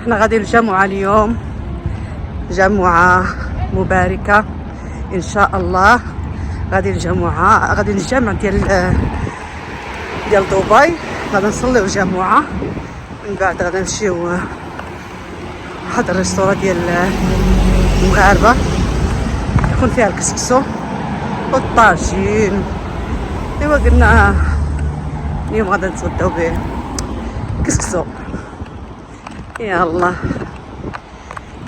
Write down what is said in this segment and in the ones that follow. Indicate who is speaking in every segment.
Speaker 1: احنا غادي الجمعة اليوم، جمعة مباركة ان شاء الله. غادي الجمعة، غادي الجامع ديال دبي، غادي نصليو الجمعة، من بعد غادي نمشيو واحد الريستورا ديال المغاربة يكون فيها الكسكسو والطاجين. ايوا قلنا اليوم غادي نتغداو به كسكسو. يا الله،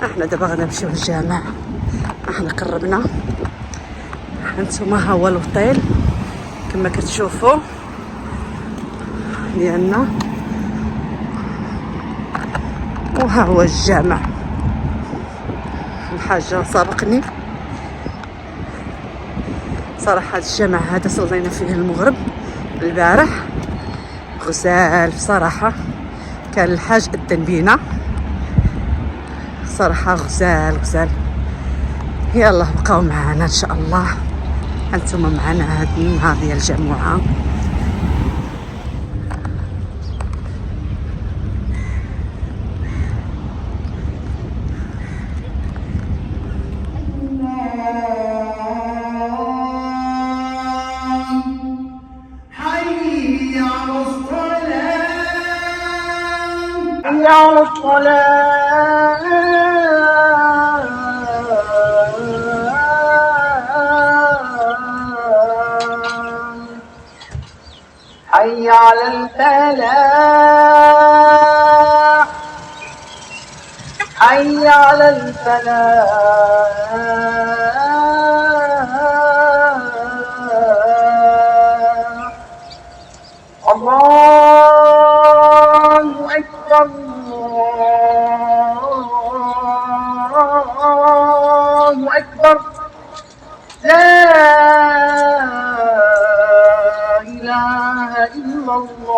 Speaker 1: احنا دابا غادي نمشيو للجامع، احنا قربنا. هانتوما ها هو الوطيل كما كتشوفوا ديالنا، وها هو الجامع. الحاجة سبقني صراحة. الجامع هذا صلينا فيه المغرب البارح، غزال بصراحة، كان الحاج أذن بينا صراحة، غزال غزال. يلا بقاو معنا ان شاء الله، انتم معنا هاد النهار ديال الجمعة.
Speaker 2: حي على الصلاة،
Speaker 1: حي على الصلاة، حي على الفلاح، حي على الفلاح. الله أكبر، الله أكبر، لا إله إلا الله.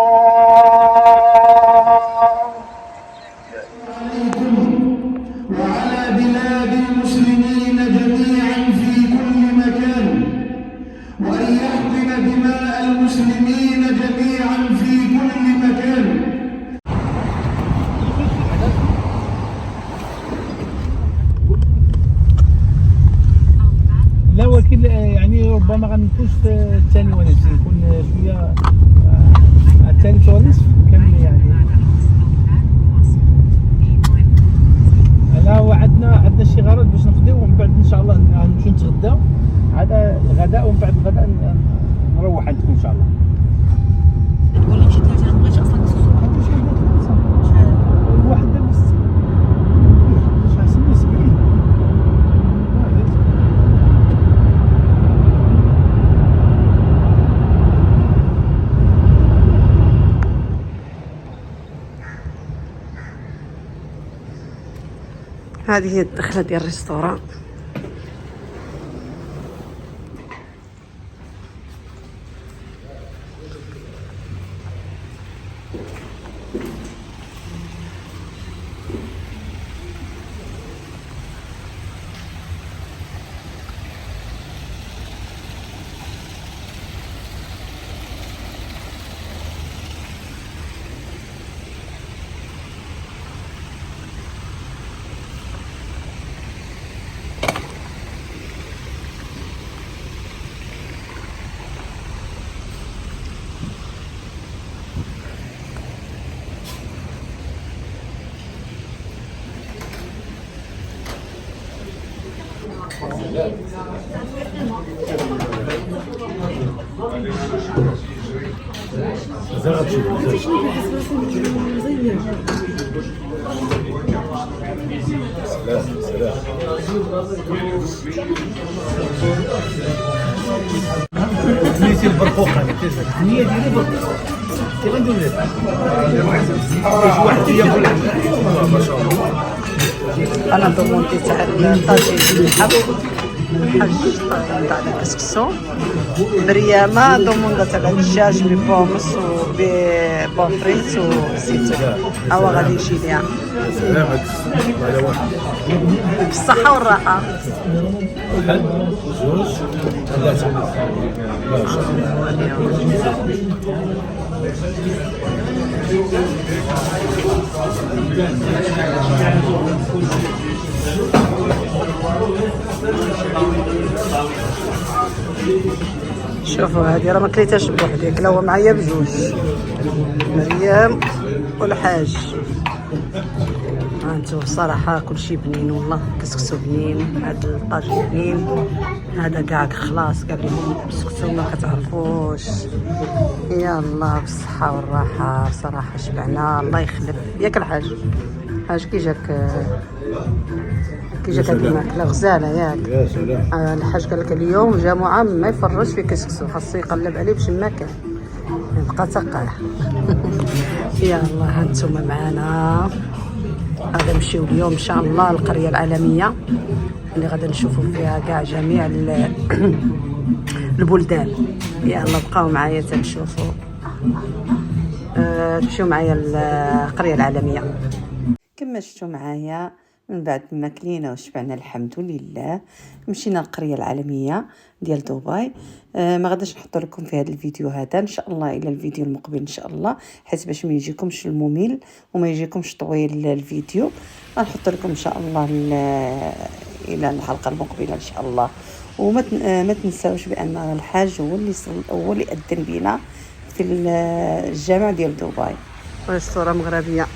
Speaker 2: عليكم وعلى بلاد المسلمين جميعا في كل مكان، وأن يحقن دماء المسلمين جميعا في كل مكان.
Speaker 3: لا ولكن يعني ربما غنكونش في الثاني ونصف، يكون شويه الثالث ونصف كامل يعني. لا وعندنا شي غرض باش نقضيو، ومن بعد ان شاء الله نمشيو نتغداو، هذا الغداء، ومن بعد الغداء نروح عندكم ان شاء الله.
Speaker 1: تقول لي مشيت ثلاثة، ما بغيتش اصلا نسخن.
Speaker 3: واحد دابا 60 70.
Speaker 1: هذه هي الدخلة ديال الريستوران.
Speaker 3: نيتي البرقوقه، النيه ديالي برقوقه، كيف غندير لك؟ واحد ياكل ما شاء الله.
Speaker 1: انا ضمنتي تاع الطاجين بالحب، الحاج تاع الكسكسو بريامه، ضمنت تاع الدجاج ببومس وببوفريت وزيتون. هو غادي يجي ليها
Speaker 3: سلامة على واحد
Speaker 1: بالصحه والراحه.
Speaker 3: واحد جوج ثلاثة ما شاء الله.
Speaker 1: شوفوا هذه راه ما كليتهاش بوحدي، كلاوها معايا بجوج، مريم والحاج. هانتو صراحه كلشي بنين والله، كسكسو بنين، هذا الطاجين بنين، هذا كاع خلاص قال لهم كسكسو ما كتعرفوش. يا الله بالصحه والراحه، صراحه شبعنا الله يخلف. ياك الحاج؟ الحاج كي جاك هذه الماكله غزاله ياك؟
Speaker 3: يا سلام.
Speaker 1: الحاج قال لك اليوم جا معام ما يفرش في كسكسو، خاصو يقلب عليه باش ما كان يبقى تقع. يا الله هانتوما معانا، غادا نمشيو اليوم ان شاء الله القريه العالميه اللي غادا نشوفوا فيها كاع جميع البلدان. يا الله بقاو معايا تنشوفوا، تمشيو معايا القريه العالميه. كما شفتوا معايا من بعد ما كلينا وشبعنا الحمد لله، مشينا القريه العالميه ديال دبي. ما غاداش نحط لكم في هذا الفيديو هذا، ان شاء الله الى الفيديو المقبل ان شاء الله، حيت باش ما يجيكمش الممل وما يجيكمش طويل الفيديو، غنحط لكم ان شاء الله الى الحلقه المقبله ان شاء الله. وما ما تنساوش بان الحاج هو اللي اذن بينا في الجامع ديال دبي. الصوره مغربيه.